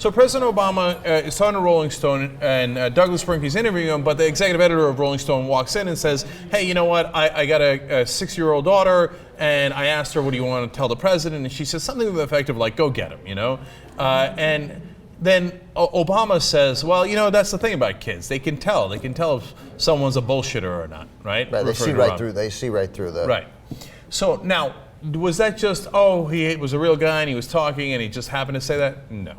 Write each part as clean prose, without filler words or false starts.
So President Obama is talking to Rolling Stone, and Douglas Brinkley's interviewing him, but the executive editor of Rolling Stone walks in and says, hey, you know what, I got a 6-year-old daughter, and I asked her, what do you want to tell the president? And she says something to the effect of, like, go get him, you know? And then Obama says, well, you know, that's the thing about kids. They can tell. They can tell if someone's a bullshitter or not, right? Right, they see right through the... Right. So now, was that just, oh, he was a real guy and he was talking and he just happened to say that? No.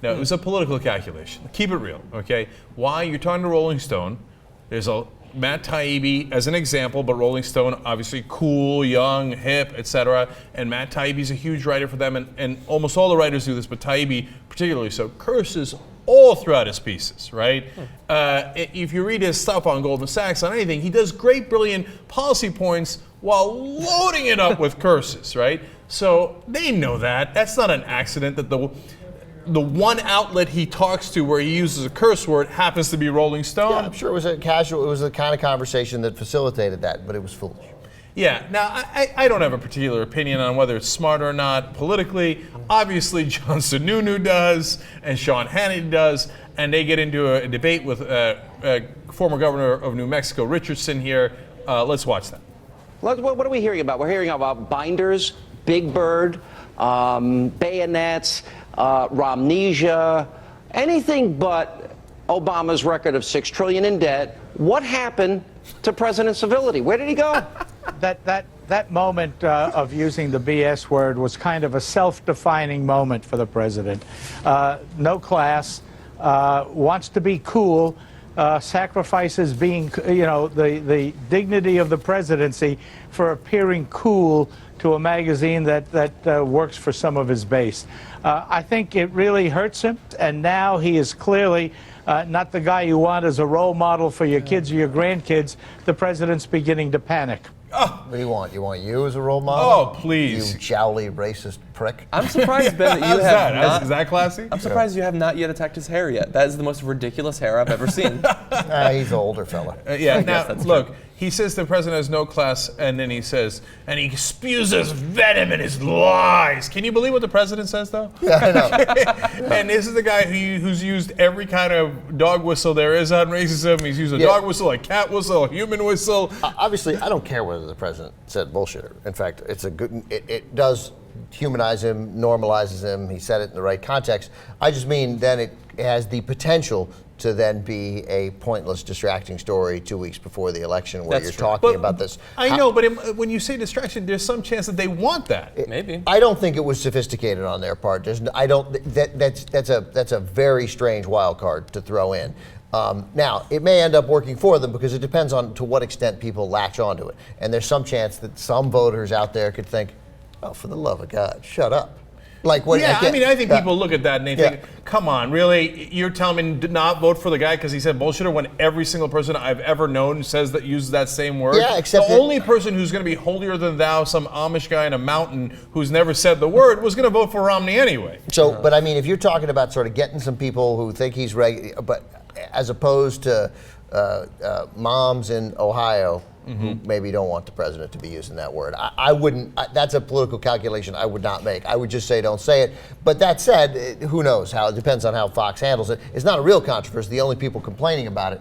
No, it was a political calculation. Keep it real, okay? Why? You're talking to Rolling Stone. There's a Matt Taibbi as an example, but Rolling Stone, obviously cool, young, hip, etc. And Matt Taibbi's a huge writer for them, and almost all the writers do this, but Taibbi particularly so, curses all throughout his pieces, right? If you read his stuff on Goldman Sachs, on anything, he does great, brilliant policy points while loading it up with curses, right? So they know that. That's not an accident that the one outlet he talks to where he uses a curse word happens to be Rolling Stone. Yeah, I'm sure it was the kind of conversation that facilitated that, but it was foolish. Yeah, now I don't have a particular opinion on whether it's smart or not politically. Obviously, John Sununu does, and Sean Hannity does, and they get into a debate with former governor of New Mexico, Richardson, here. Let's watch that. What are we hearing about? We're hearing about binders, Big Bird, bayonets, Romnesia, anything but Obama's record of $6 trillion in debt. What happened to President Civility? Where did he go? That moment of using the BS word was kind of a self-defining moment for the president. No class, wants to be cool, sacrifices being, you know, the dignity of the presidency for appearing cool to a magazine that works for some of his base. I think it really hurts him, and now he is clearly not the guy you want as a role model for your kids or your grandkids. The president's beginning to panic. Oh. What do you want? You want you as a role model? Oh, please. You jowly racist prick. I'm surprised, Ben, that you have not... Is that classy? I'm surprised you have not yet attacked his hair yet. That is the most ridiculous hair I've ever seen. He's an older fella. Yeah, now, look, he says the president has no class, and then he says, and he spews his venom and his lies. Can you believe what the president says, though? Yeah, I know. And this is the guy who's used every kind of dog whistle there is on racism. He's used a dog whistle, a cat whistle, a human whistle. Obviously, I don't care whether the president said bullshitter. In fact, it's a good. It does humanize him, normalizes him. He said it in the right context. I just mean then it has the potential to then be a pointless, distracting story 2 weeks before the election where you're talking about this. I know, but when you say distraction, there's some chance that they want that. Maybe. I don't think it was sophisticated on their part. That's a very strange wild card to throw in. Now, it may end up working for them because it depends on to what extent people latch onto it. And there's some chance that some voters out there could think, oh, for the love of God, shut up. Like what? Yeah, I mean, I think people look at that and they think, come on, really? You're telling me to not vote for the guy because he said bullshitter when every single person I've ever known says uses that same word? Yeah, except the only person who's going to be holier than thou, some Amish guy in a mountain who's never said the word, was going to vote for Romney anyway. So, but I mean, if you're talking about sort of getting some people who think he's but as opposed to moms in Ohio who maybe don't want the president to be using that word. I wouldn't, that's a political calculation I would not make. I would just say don't say it. But that said, who knows how, it depends on how Fox handles it. It's not a real controversy. The only people complaining about it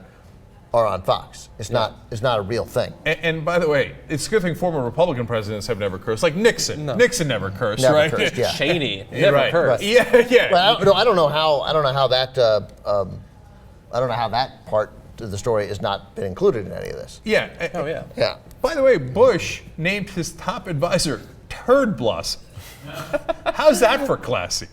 are on Fox. It's not a real thing. And by the way, it's a good thing former Republican presidents have never cursed. Like Nixon. No. Nixon never cursed, Never right? cursed, yeah. Cheney never cursed. Yeah. Well, I don't know how that part of the story has not been included in any of this. Yeah. Oh, yeah. Yeah. By the way, Bush named his top advisor Turd Blossom. How's that for classy?